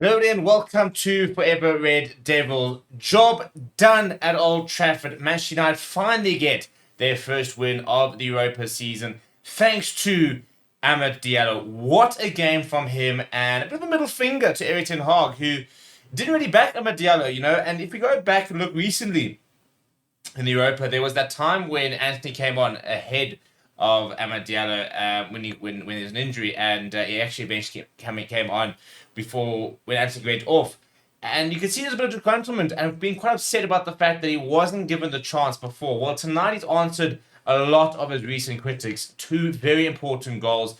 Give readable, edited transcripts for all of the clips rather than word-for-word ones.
Hello and welcome to Forever Red Devil. Job done at Old Trafford. Manchester United finally get their first win of the Europa season thanks to Amad Diallo. What a game from him, and a bit of a middle finger to Erik ten Hag, who didn't really back Amad Diallo, And if we go back and look recently in the Europa, there was that time when Anthony came on ahead of Amad Diallo when there's an injury, and he actually eventually came on before when Anthony went off. And you can see there's a bit of disgruntlement and being quite upset about the fact that he wasn't given the chance before. Well, tonight he's answered a lot of his recent critics. Two very important goals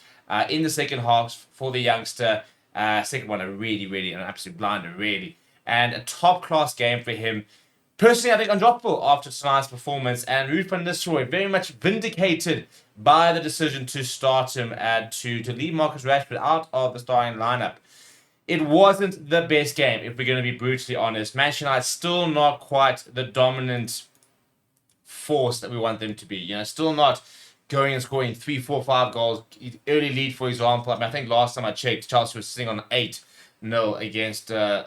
in the second half for the youngster. Second one, an absolute blinder, really. And a top-class game for him. Personally, I think undroppable after tonight's performance, and Ruud van Nistelrooy very much vindicated by the decision to start him and to leave Marcus Rashford out of the starting lineup. It wasn't the best game, if we're going to be brutally honest. Manchester United still not quite the dominant force that we want them to be. Still not going and scoring 3, 4, 5 goals. Early lead, for example. I think last time I checked, Chelsea was sitting on 8-0 against in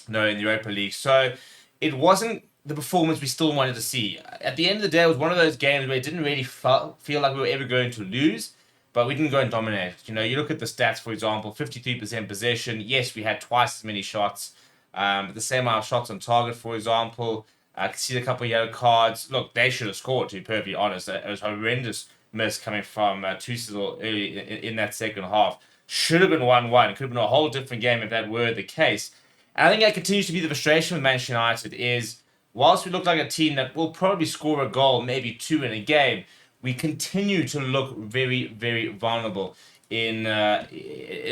the Europa League. So it wasn't the performance we still wanted to see. At the end of the day, it was one of those games where it didn't really feel like we were ever going to lose, but we didn't go and dominate. You look at the stats, for example, 53% possession. Yes, we had twice as many shots, but the same amount of shots on target, for example. I can see a couple of yellow cards. Look, they should have scored, to be perfectly honest. It was a horrendous miss coming from Tuchel early in that second half. Should have been 1-1. Could have been a whole different game if that were the case. And I think that continues to be the frustration with Manchester United is, whilst we look like a team that will probably score a goal, maybe 2 in a game, we continue to look very, very vulnerable in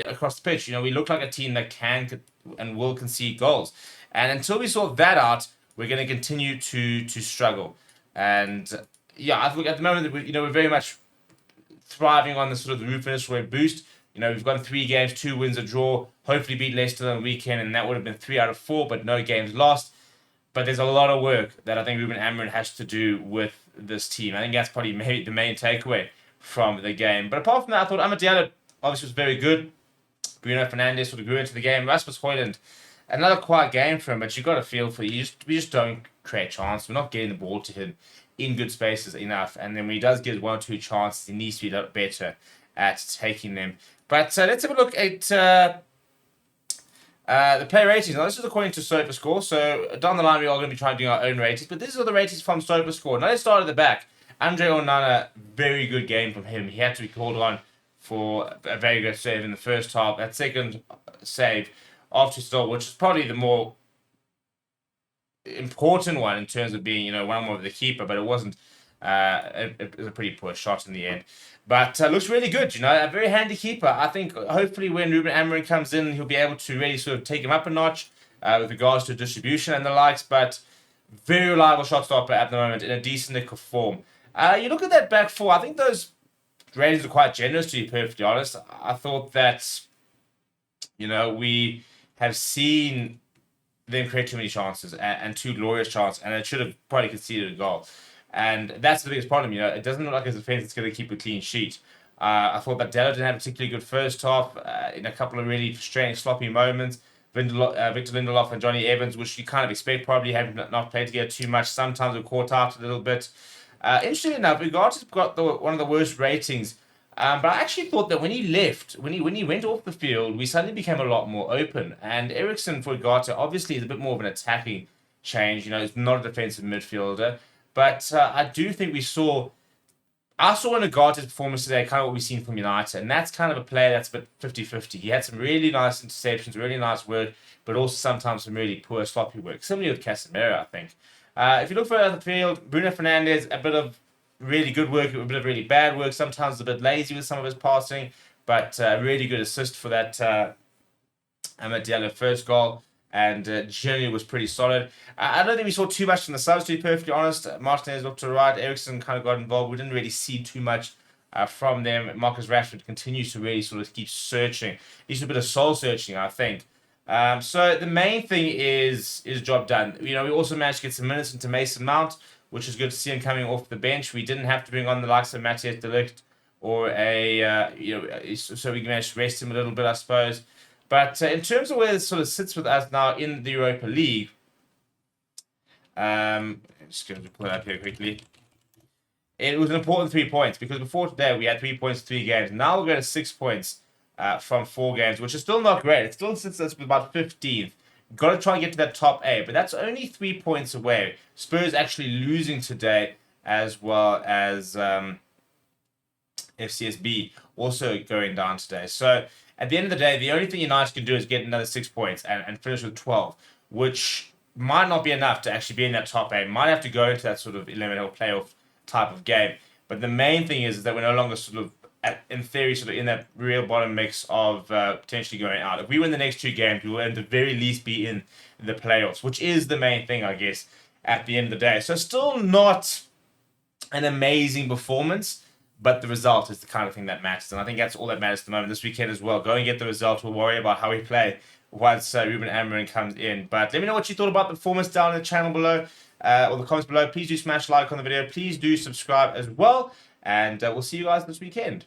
across the pitch. We look like a team that can and will concede goals. And until we sort that out, we're going to continue to struggle. And I think at the moment we're very much thriving on the sort of the Ruud van Nistelrooy boost. We've gone 3 games, 2 wins, a draw. Hopefully beat Leicester on the weekend, and that would have been 3 out of 4, but no games lost. But there's a lot of work that I think Ruben Amorim has to do with this team. I think that's probably the main takeaway from the game. But apart from that, I thought Amad Diallo obviously was very good. Bruno Fernandes sort of grew into the game. Rasmus Højlund, another quiet game for him, but you've got to feel for we just don't create chances. We're not getting the ball to him in good spaces enough. And then when he does get 1 or 2 chances, he needs to be a lot better at taking them. But let's have a look at the player ratings. Now, this is according to SofaScore. So down the line, we are going to be trying to do our own ratings. But these are the ratings from SofaScore. Now, let's start at the back. Andre Onana, very good game from him. He had to be called on for a very good save in the first half. That second save after stop, which is probably the more important one in terms of being, one-on-one with the keeper, but it wasn't. It was a pretty poor shot in the end. But looks really good, a very handy keeper. I think hopefully when Ruben Amorim comes in, he'll be able to really sort of take him up a notch with regards to distribution and the likes. But very reliable shot stopper at the moment in a decent nick of form. You look at that back four, I think those ratings are quite generous, to be perfectly honest. I thought that, we have seen them create too many chances and 2 glorious chances, and it should have probably conceded a goal. And that's the biggest problem, It doesn't look like his defense is going to keep a clean sheet. I thought that Della didn't have a particularly good first half in a couple of really strange, sloppy moments. Victor Lindelof and Johnny Evans, which you kind of expect, probably have not played together too much. Sometimes we're caught out a little bit. Interestingly enough, Ugarte has got one of the worst ratings. But I actually thought that when he left, when he went off the field, we suddenly became a lot more open. And Eriksen for Ugarte obviously is a bit more of an attacking change. He's not a defensive midfielder. But I do think I saw in Ugarte's performance today kind of what we've seen from United. And that's kind of a player that's a bit 50-50. He had some really nice interceptions, really nice work, but also sometimes some really poor, sloppy work. Similarly with Casemiro, I think. If you look further at the field, Bruno Fernandes, a bit of really good work, a bit of really bad work, sometimes a bit lazy with some of his passing, but really good assist for that Amad Diallo first goal. And generally was pretty solid. I don't think we saw too much from the subs, to be perfectly honest. Martinez looked to the right. Eriksen kind of got involved. We didn't really see too much from them. Marcus Rashford continues to really sort of keep searching. He's a bit of soul searching, I think. So the main thing is job done. We also managed to get some minutes into Mason Mount, which is good to see him coming off the bench. We didn't have to bring on the likes of Matthias de Ligt or so we managed to rest him a little bit, I suppose. But in terms of where it sort of sits with us now in the Europa League, just going to pull it up here quickly. It was an important 3 points because before today we had 3 points, 3 games. Now we're going to 6 points from 4 games, which is still not great. It still sits us with about 15th. Got to try and get to that top 8, but that's only 3 points away. Spurs actually losing today, as well as FCSB also going down today. So at the end of the day, the only thing United can do is get another 6 points and finish with 12, which might not be enough to actually be in that top 8. Might have to go into that sort of eliminate or playoff type of game. But the main thing is that we're no longer sort of, in theory, sort of in that real bottom mix of potentially going out. If we win the next 2 games, we will at the very least be in the playoffs, which is the main thing, I guess, at the end of the day. So still not an amazing performance, but the result is the kind of thing that matters. And I think that's all that matters at the moment this weekend as well. Go and get the result. We'll worry about how we play once Ruben Amorim comes in. But let me know what you thought about the performance down in the channel below. Or the comments below. Please do smash like on the video. Please do subscribe as well. And we'll see you guys this weekend.